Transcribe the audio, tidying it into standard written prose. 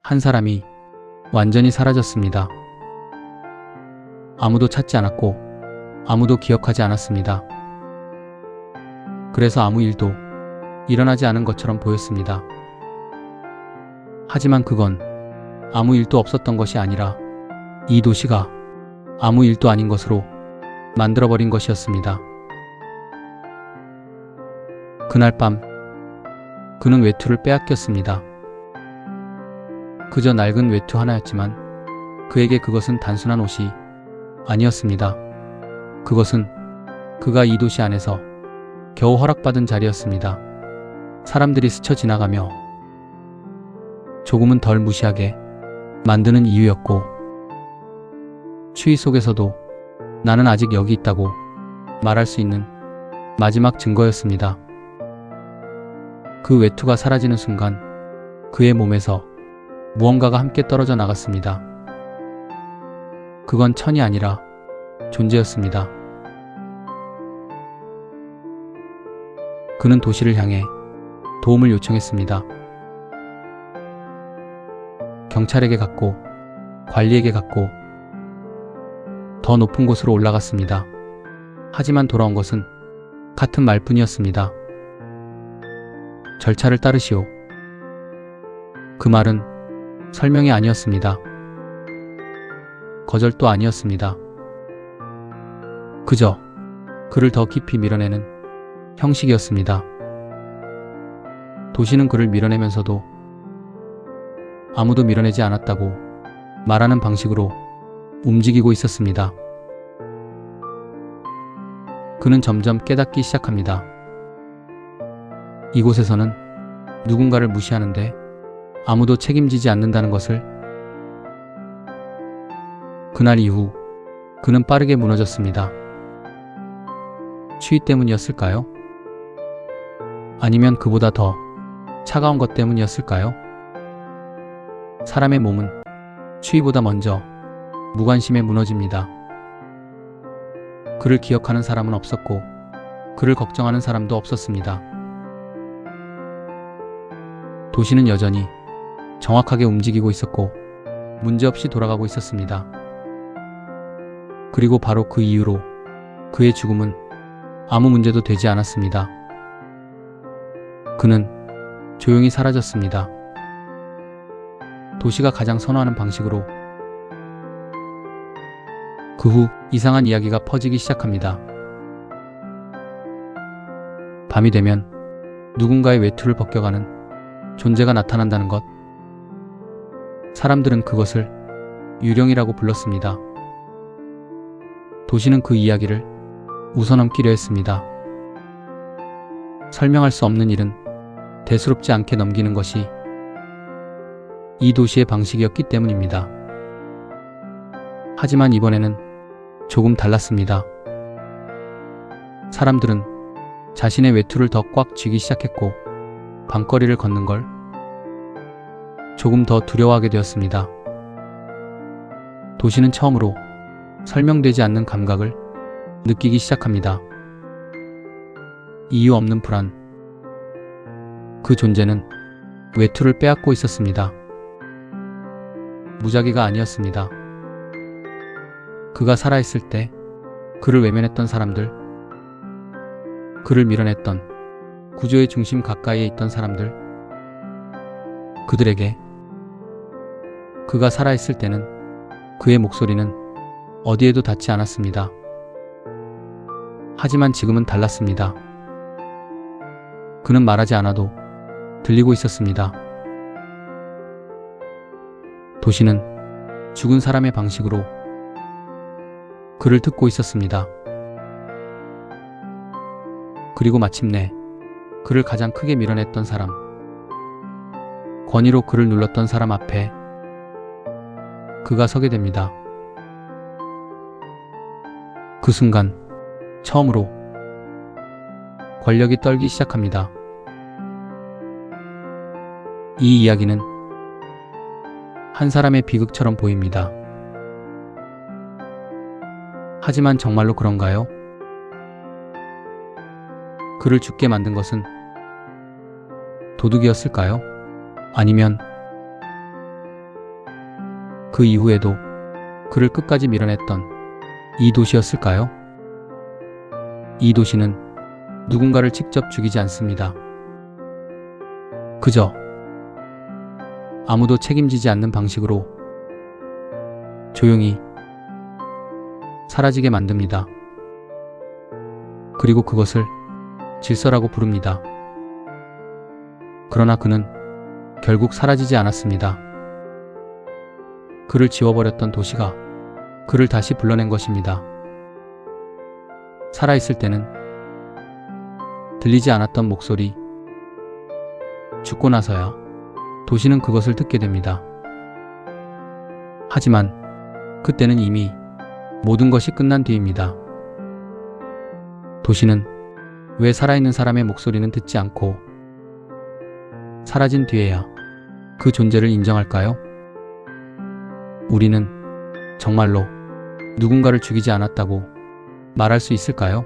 한 사람이 완전히 사라졌습니다. 아무도 찾지 않았고 아무도 기억하지 않았습니다. 그래서 아무 일도 일어나지 않은 것처럼 보였습니다. 하지만 그건 아무 일도 없었던 것이 아니라 이 도시가 아무 일도 아닌 것으로 만들어버린 것이었습니다. 그날 밤 그는 외투를 빼앗겼습니다. 그저 낡은 외투 하나였지만 그에게 그것은 단순한 옷이 아니었습니다. 그것은 그가 이 도시 안에서 겨우 허락받은 자리였습니다. 사람들이 스쳐 지나가며 조금은 덜 무시하게 만드는 이유였고, 추위 속에서도 나는 아직 여기 있다고 말할 수 있는 마지막 증거였습니다. 그 외투가 사라지는 순간 그의 몸에서 무언가가 함께 떨어져 나갔습니다. 그건 천이 아니라 존재였습니다. 그는 도시를 향해 도움을 요청했습니다. 경찰에게 갔고 관리에게 갔고 더 높은 곳으로 올라갔습니다. 하지만 돌아온 것은 같은 말뿐이었습니다. 절차를 따르시오. 그 말은 설명이 아니었습니다. 거절도 아니었습니다. 그저 그를 더 깊이 밀어내는 형식이었습니다. 도시는 그를 밀어내면서도 아무도 밀어내지 않았다고 말하는 방식으로 움직이고 있었습니다. 그는 점점 깨닫기 시작합니다. 이곳에서는 누군가를 무시하는데 아무도 책임지지 않는다는 것을. 그날 이후 그는 빠르게 무너졌습니다. 추위 때문이었을까요? 아니면 그보다 더 차가운 것 때문이었을까요? 사람의 몸은 추위보다 먼저 무관심에 무너집니다. 그를 기억하는 사람은 없었고 그를 걱정하는 사람도 없었습니다. 도시는 여전히 정확하게 움직이고 있었고 문제없이 돌아가고 있었습니다. 그리고 바로 그 이후로 그의 죽음은 아무 문제도 되지 않았습니다. 그는 조용히 사라졌습니다. 도시가 가장 선호하는 방식으로. 그 후 이상한 이야기가 퍼지기 시작합니다. 밤이 되면 누군가의 외투를 벗겨가는 존재가 나타난다는 것. 사람들은 그것을 유령이라고 불렀습니다. 도시는 그 이야기를 웃어넘기려 했습니다. 설명할 수 없는 일은 대수롭지 않게 넘기는 것이 이 도시의 방식이었기 때문입니다. 하지만 이번에는 조금 달랐습니다. 사람들은 자신의 외투를 더 꽉 쥐기 시작했고 밤거리를 걷는 걸 조금 더 두려워하게 되었습니다. 도시는 처음으로 설명되지 않는 감각을 느끼기 시작합니다. 이유 없는 불안. 그 존재는 외투를 빼앗고 있었습니다. 무작위가 아니었습니다. 그가 살아있을 때 그를 외면했던 사람들, 그를 밀어냈던 구조의 중심 가까이에 있던 사람들, 그들에게 그가 살아있을 때는 그의 목소리는 어디에도 닿지 않았습니다. 하지만 지금은 달랐습니다. 그는 말하지 않아도 들리고 있었습니다. 도시는 죽은 사람의 방식으로 그를 듣고 있었습니다. 그리고 마침내 그를 가장 크게 밀어냈던 사람, 권위로 그를 눌렀던 사람 앞에 그가 서게 됩니다. 그 순간 처음으로 권력이 떨기 시작합니다. 이 이야기는 한 사람의 비극처럼 보입니다. 하지만 정말로 그런가요? 그를 죽게 만든 것은 도둑이었을까요? 아니면 그 이후에도 그를 끝까지 밀어냈던 이 도시였을까요? 이 도시는 누군가를 직접 죽이지 않습니다. 그저 아무도 책임지지 않는 방식으로 조용히 사라지게 만듭니다. 그리고 그것을 질서라고 부릅니다. 그러나 그는 결국 사라지지 않았습니다. 그를 지워버렸던 도시가 그를 다시 불러낸 것입니다. 살아있을 때는 들리지 않았던 목소리, 죽고 나서야 도시는 그것을 듣게 됩니다. 하지만 그때는 이미 모든 것이 끝난 뒤입니다. 도시는 왜 살아있는 사람의 목소리는 듣지 않고 사라진 뒤에야 그 존재를 인정할까요? 우리는 정말로 누군가를 죽이지 않았다고 말할 수 있을까요?